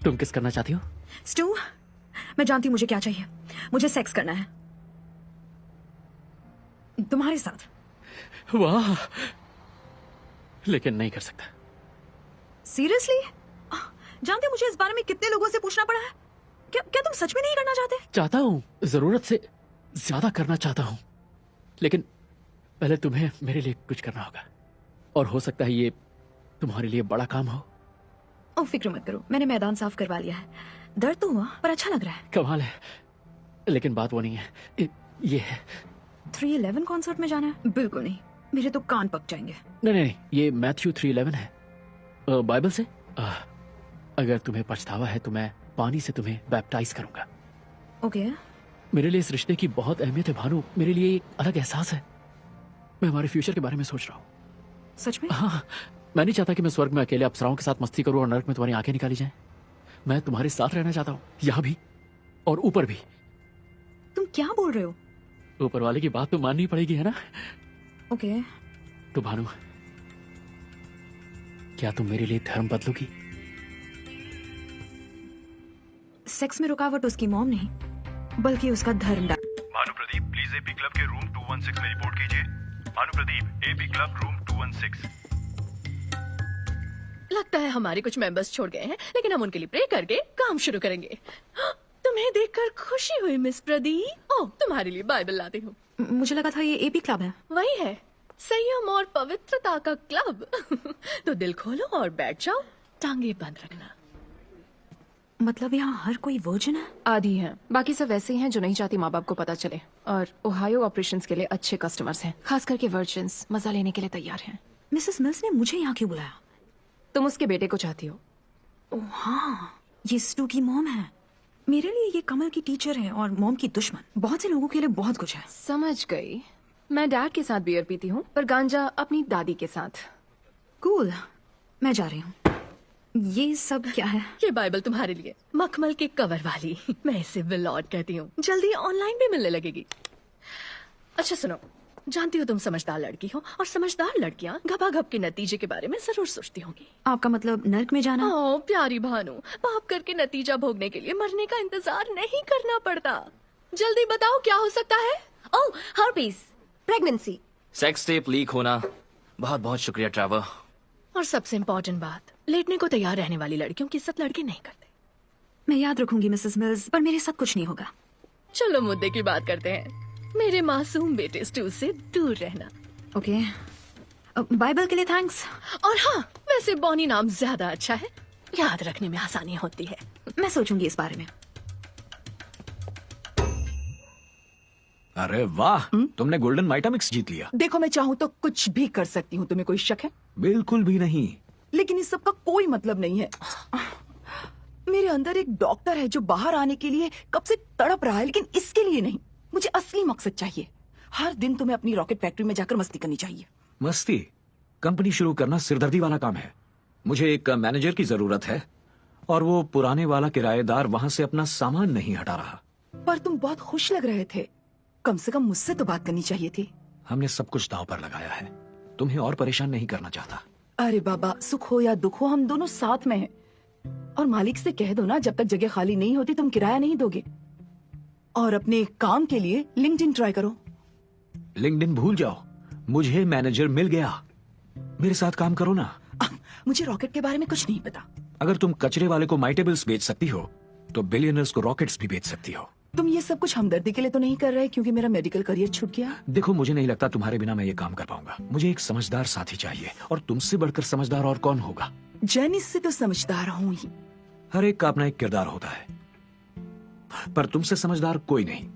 तुम किस करना चाहती हो? स्टू, मैं जानती हूँ मुझे क्या चाहिए। मुझे सेक्स करना है तुम्हारे साथ। वाह, लेकिन नहीं कर सकता। सीरियसली? जानते हो मुझे इस बारे में कितने लोगों से पूछना पड़ा है। क्या तुम सच में नहीं करना चाहते? चाहता हूँ, जरूरत से ज्यादा करना चाहता हूँ, लेकिन पहले तुम्हें मेरे लिए कुछ करना होगा, और हो सकता है ये तुम्हारे लिए बड़ा काम हो। ओ, फिक्र मत करो, मैंने मैदान साफ करवा लिया है। दर्द तो हुआ पर अच्छा लग रहा है। कमाल है, लेकिन बात वो नहीं है, ये है। 311 कॉन्सर्ट में जाना है? बिल्कुल नहीं, मेरे तो कान पक जाएंगे। नहीं, ये मैथ्यू 3:11 है, बाइबल से। अगर तुम्हें पछतावा है तो मैं पानी से तुम्हें बैप्टाइज करूंगा। ओके। मेरे लिए इस रिश्ते की बहुत अहमियत है भानु, मेरे लिए एक अलग एहसास है। मैं हमारे फ्यूचर के बारे में सोच रहा हूँ। सच में? हाँ, मैं नहीं चाहता कि मैं स्वर्ग में अकेले अप्सराओं के साथ मस्ती करूं और नरक में तुम्हारी आंखें निकाली जाएं। मैं तुम्हारे साथ रहना चाहता हूँ, यहाँ भी और ऊपर भी। तुम क्या बोल रहे हो? ऊपर वाले की बात तो माननी पड़ेगी, है ना? ओके। तो भानु, क्या तुम मेरे लिए धर्म बदलोगी? सेक्स में रुकावट उसकी मॉम नहीं, बल्कि उसका धर्म। Bhanu Pradeep, please AP club के रूम 216 में रिपोर्ट कीजिए। Bhanu Pradeep, AP club room 216। लगता है हमारे कुछ मेंबर्स छोड़ गए हैं, लेकिन हम उनके लिए प्रे करके काम शुरू करेंगे। तुम्हें देखकर खुशी हुई मिस प्रदीप। ओह, तुम्हारे लिए बाइबल लाती हूँ। मुझे लगा था ये एपी क्लब है। वही है, संयम और पवित्रता का क्लब। तो दिल खोलो और बैठ जाओ, टांगे बंद रखना। मतलब यहाँ हर कोई वर्जिन है? आधी हैं, बाकी सब वैसे ही हैं जो नहीं चाहती माँ बाप को पता चले। और ओहायो ऑपरेशंस के लिए अच्छे कस्टमर्स हैं, खास करके वर्जिन्स मजा लेने के लिए तैयार हैं। मिसेस मिल्स ने मुझे यहाँ क्यों बुलाया? तुम उसके बेटे को चाहती हो? ओह हाँ, ये स्टू की मॉम है। मेरे लिए ये कमल की टीचर है और मॉम की दुश्मन। बहुत से लोगों के लिए बहुत कुछ है। समझ गई। मैं डैड के साथ बियर पीती हूँ, पर गांजा अपनी दादी के साथ। कूल, मैं जा रही हूँ। ये सब क्या है? ये बाइबल तुम्हारे लिए, मखमल के कवर वाली। मैं इसे विलॉर्ड कहती हूँ, जल्दी ऑनलाइन भी मिलने लगेगी। अच्छा सुनो, जानती हो तुम समझदार लड़की हो, और समझदार लड़कियाँ घपाघप के नतीजे के बारे में जरूर सोचती होंगी। आपका मतलब नर्क में जाना? ओह प्यारी भानु, पाप करके नतीजा भोगने के लिए मरने का इंतजार नहीं करना पड़ता। जल्दी बताओ क्या हो सकता है? Oh, herpes, pregnancy, sex tape leak होना। बहुत बहुत शुक्रिया ट्रैवर। और सबसे इम्पोर्टेंट बात, लेटने को तैयार रहने वाली लड़कियों की इज्जत लड़के नहीं करते। मैं याद रखूंगी मिसेस मिल्स, पर मेरे साथ कुछ नहीं होगा। चलो मुद्दे की बात करते हैं। मेरे मासूम बेटे स्टू से दूर रहना। ओके, बाइबल के लिए थैंक्स। और हाँ, वैसे बॉनी नाम ज्यादा अच्छा है, याद रखने में आसानी होती है। मैं सोचूंगी इस बारे में। अरे वाह, तुमने गोल्डन माइटामिक्स जीत लिया। देखो, मैं चाहूँ तो कुछ भी कर सकती हूँ। तुम्हें कोई शक है? बिल्कुल भी नहीं। लेकिन इस सब का कोई मतलब नहीं है। मेरे अंदर एक डॉक्टर है जो बाहर आने के लिए कब से तड़प रहा है, लेकिन इसके लिए नहीं। मुझे असली मकसद चाहिए। हर दिन तुम्हें अपनी रॉकेट फैक्ट्री में जाकर मस्ती करनी चाहिए। मस्ती? कंपनी शुरू करना सिरदर्दी वाला काम है। मुझे एक मैनेजर की जरूरत है, और वो पुराने वाला किराएदार वहां से अपना सामान नहीं हटा रहा। पर तुम बहुत खुश लग रहे थे, कम से कम मुझसे तो बात करनी चाहिए थी। हमने सब कुछ दांव पर लगाया है, तुम्हें और परेशान नहीं करना चाहता। अरे बाबा, सुख हो या दुख हो, हम दोनों साथ में हैं। और मालिक से कह दो ना, जब तक जगह खाली नहीं होती तुम किराया नहीं दोगे। और अपने काम के लिए लिंक्डइन ट्राई करो। लिंक्डइन भूल जाओ, मुझे मैनेजर मिल गया। मेरे साथ काम करो ना। मुझे रॉकेट के बारे में कुछ नहीं पता। अगर तुम कचरे वाले को माइटेबल्स बेच सकती हो, तो बिलियनर्स को रॉकेट्स भी बेच सकती हो। तुम ये सब कुछ हमदर्दी के लिए तो नहीं कर रहे, क्योंकि मेरा मेडिकल करियर छूट गया? देखो, मुझे नहीं लगता तुम्हारे बिना मैं ये काम कर पाऊंगा। मुझे एक समझदार साथी चाहिए, और तुमसे बढ़कर समझदार और कौन होगा? जेनिस से तो समझदार हूँ ही। हर एक का अपना एक किरदार होता है, पर तुमसे समझदार कोई नहीं।